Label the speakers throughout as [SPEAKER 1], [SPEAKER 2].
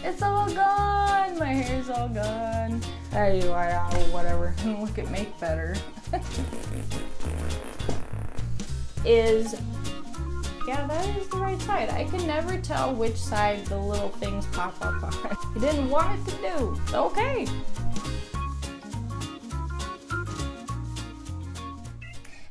[SPEAKER 1] It's all gone. My hair's all gone. Whatever. Look at make better. Yeah, that is the right side. I can never tell which side the little things pop up on. You didn't want it to do. Okay.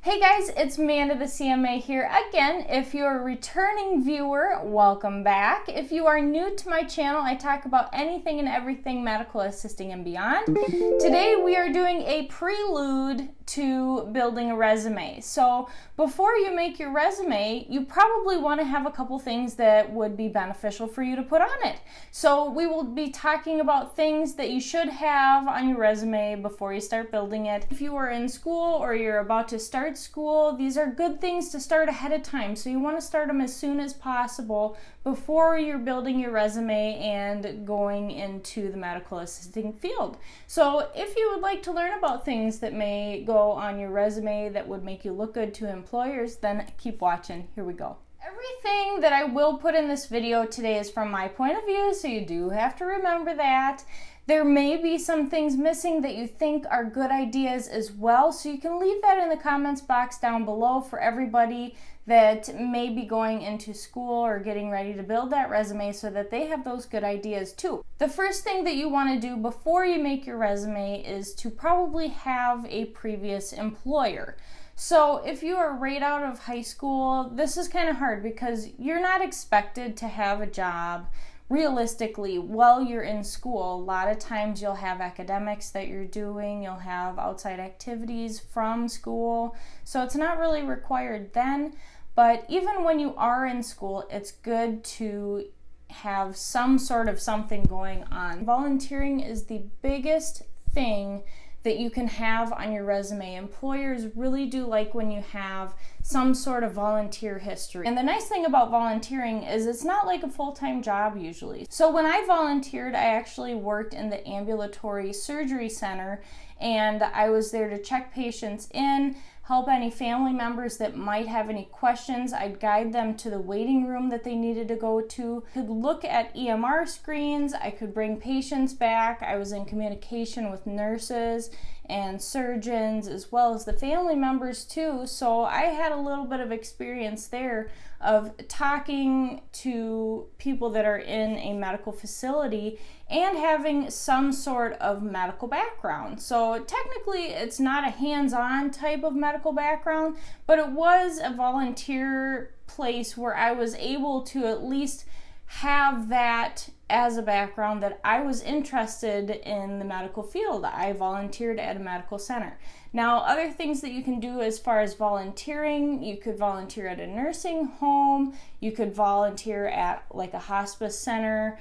[SPEAKER 1] Hey guys, it's Manda the CMA here again. If you're a returning viewer, welcome back. If you are new to my channel, I talk about anything and everything medical assisting and beyond. Today we are doing a prelude to building a resume. So before you make your resume, you probably want to have a couple things that would be beneficial for you to put on it. So we will be talking about things that you should have on your resume before you start building it. If you are in school or you're about to start school, these are good things to start ahead of time. So you want to start them as soon as possible before you're building your resume and going into the medical assisting field. So if you would like to learn about things that may go on your resume that would make you look good to employers, then keep watching. Here we go. Everything that I will put in this video today is from my point of view, so you do have to remember that. There may be some things missing that you think are good ideas as well, so you can leave that in the comments box down below for everybody that may be going into school or getting ready to build that resume so that they have those good ideas too. The first thing that you want to do before you make your resume is to probably have a previous employer. So if you are right out of high school, this is kind of hard because you're not expected to have a job realistically while you're in school. A lot of times you'll have academics that you're doing, you'll have outside activities from school, so it's not really required then. But even when you are in school, it's good to have some sort of something going on. Volunteering is the biggest thing that you can have on your resume. Employers really do like when you have some sort of volunteer history. And the nice thing about volunteering is it's not like a full-time job usually. So when I volunteered, I actually worked in the ambulatory surgery center, and I was there to check patients in, help any family members that might have any questions. I'd guide them to the waiting room that they needed to go to. I could look at EMR screens. I could bring patients back. I was in communication with nurses and surgeons as well as the family members too. So I had a little bit of experience there of talking to people that are in a medical facility and having some sort of medical background. So technically it's not a hands-on type of medical background, but it was a volunteer place where I was able to at least have that as a background that I was interested in the medical field. I volunteered at a medical center. Now, other things that you can do as far as volunteering, you could volunteer at a nursing home, you could volunteer at like a hospice center.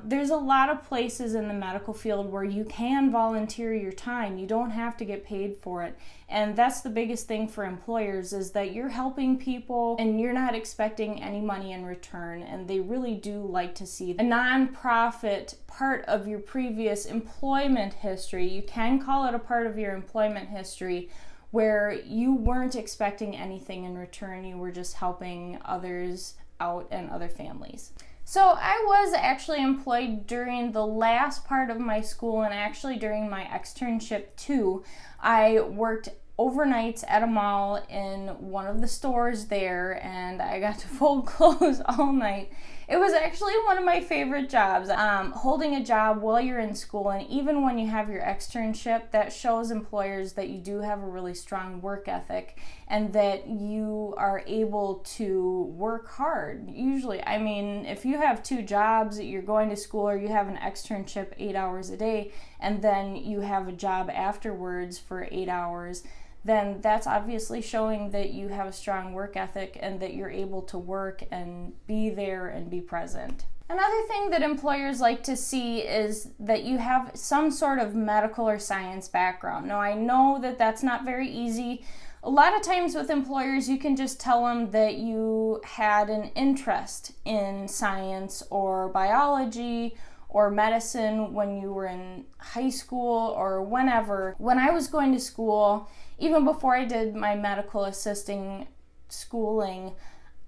[SPEAKER 1] There's a lot of places in the medical field where you can volunteer your time. You don't have to get paid for it. And that's the biggest thing for employers, is that you're helping people and you're not expecting any money in return. And they really do like to see a nonprofit part of your previous employment history. You can call it a part of your employment history where you weren't expecting anything in return. You were just helping others out and other families. So I was actually employed during the last part of my school and actually during my externship too. I worked overnights at a mall in one of the stores there, and I got to fold clothes all night. It was actually one of my favorite jobs. Holding a job while you're in school, and even when you have your externship, that shows employers that you do have a really strong work ethic and that you are able to work hard. Usually, I mean, if you have two jobs, you're going to school or you have an externship 8 hours a day, and then you have a job afterwards for 8 hours, then that's obviously showing that you have a strong work ethic and that you're able to work and be there and be present. Another thing that employers like to see is that you have some sort of medical or science background. Now, I know that that's not very easy. A lot of times with employers, you can just tell them that you had an interest in science or biology or medicine when you were in high school or whenever. When I was going to school, even before I did my medical assisting schooling,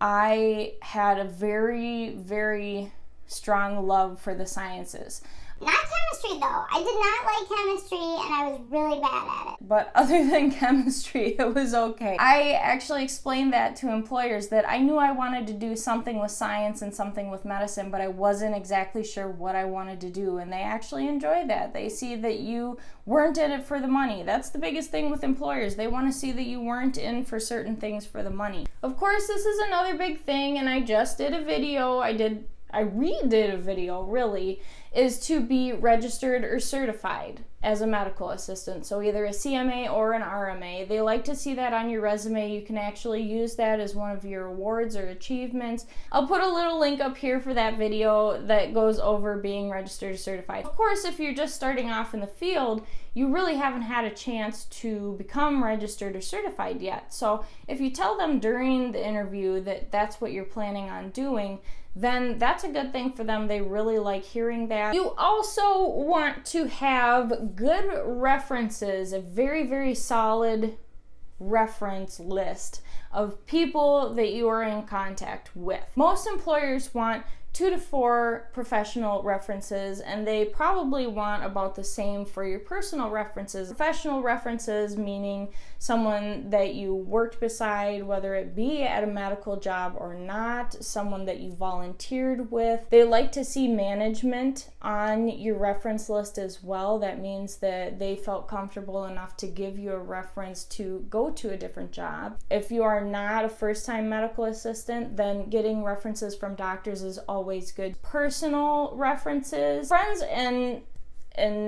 [SPEAKER 1] I had a very, very strong love for the sciences.
[SPEAKER 2] Not chemistry, though. I did not like chemistry, and I was really bad at it.
[SPEAKER 1] But other than chemistry, it was okay. I actually explained that to employers, that I knew I wanted to do something with science and something with medicine, but I wasn't exactly sure what I wanted to do, and they actually enjoy that. They see that you weren't in it for the money. That's the biggest thing with employers. They want to see that you weren't in for certain things for the money. Of course, this is another big thing, and I just did a video. I redid a video, really, is to be registered or certified as a medical assistant. So either a CMA or an RMA. They like to see that on your resume. You can actually use that as one of your awards or achievements. I'll put a little link up here for that video that goes over being registered or certified. Of course, if you're just starting off in the field, you really haven't had a chance to become registered or certified yet. So if you tell them during the interview that that's what you're planning on doing, then that's a good thing for them. They really like hearing that. You also want to have good references, a very, very solid reference list of people that you are in contact with. Most employers want 2 to 4 professional references, and they probably want about the same for your personal references. Professional references meaning someone that you worked beside, whether it be at a medical job or not, someone that you volunteered with. They like to see management on your reference list as well. That means that they felt comfortable enough to give you a reference to go to a different job. If you are not a first-time medical assistant, then getting references from doctors is always good. Personal references, friends and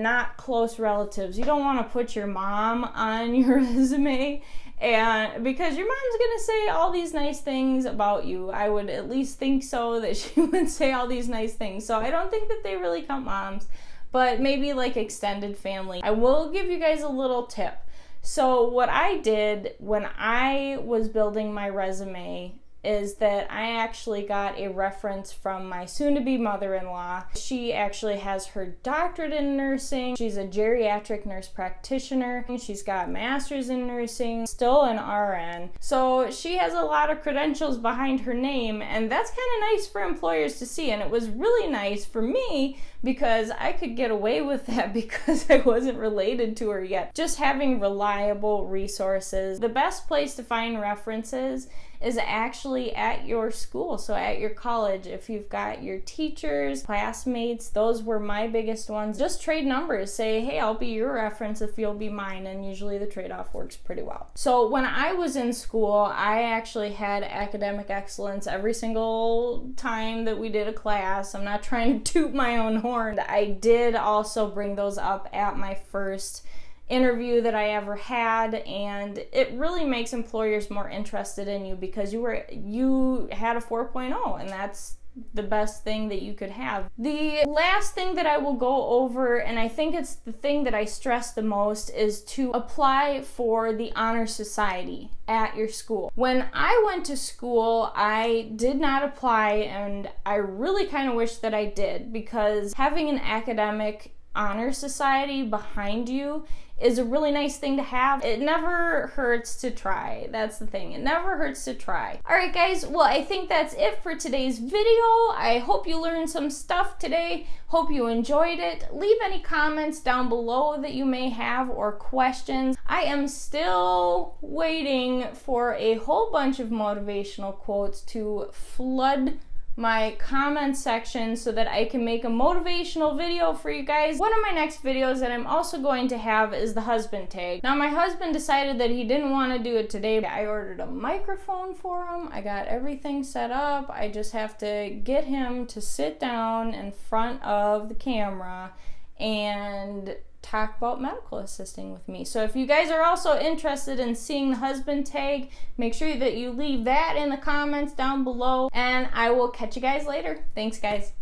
[SPEAKER 1] not close relatives. You don't want to put your mom on your resume, and because your mom's gonna say all these nice things about you. I would at least think so, that she would say all these nice things. So I don't think that they really count moms, but maybe like extended family. I will give you guys a little tip. So what I did when I was building my resume is that I actually got a reference from my soon-to-be mother-in-law. She actually has her doctorate in nursing. She's a geriatric nurse practitioner. She's got master's in nursing, still an RN. So she has a lot of credentials behind her name, and that's kind of nice for employers to see. And it was really nice for me because I could get away with that because I wasn't related to her yet. Just having reliable resources. The best place to find references is actually at your school, so at your college. If you've got your teachers, classmates, those were my biggest ones. Just trade numbers. Say, hey, I'll be your reference if you'll be mine, and usually the trade-off works pretty well. So when I was in school, I actually had academic excellence every single time that we did a class. I'm not trying to toot my own horn. I did also bring those up at my first interview that I ever had, and it really makes employers more interested in you because you had a 4.0, and that's the best thing that you could have. The last thing that I will go over, and I think it's the thing that I stress the most, is to apply for the honor society at your school. When I went to school, I did not apply, and I really kind of wish that I did, because having an academic honor society behind you is a really nice thing to have. It never hurts to try. That's the thing. It never hurts to try. Alright guys, well, I think that's it for today's video. I hope you learned some stuff today. Hope you enjoyed it. Leave any comments down below that you may have or questions. I am still waiting for a whole bunch of motivational quotes to flood my comment section so that I can make a motivational video for you guys. One of my next videos that I'm also going to have is the husband tag. Now my husband decided that he didn't want to do it today. I ordered a microphone for him. I got everything set up. I just have to get him to sit down in front of the camera and talk about medical assisting with me. So if you guys are also interested in seeing the husband tag, make sure that you leave that in the comments down below, and I will catch you guys later. Thanks guys.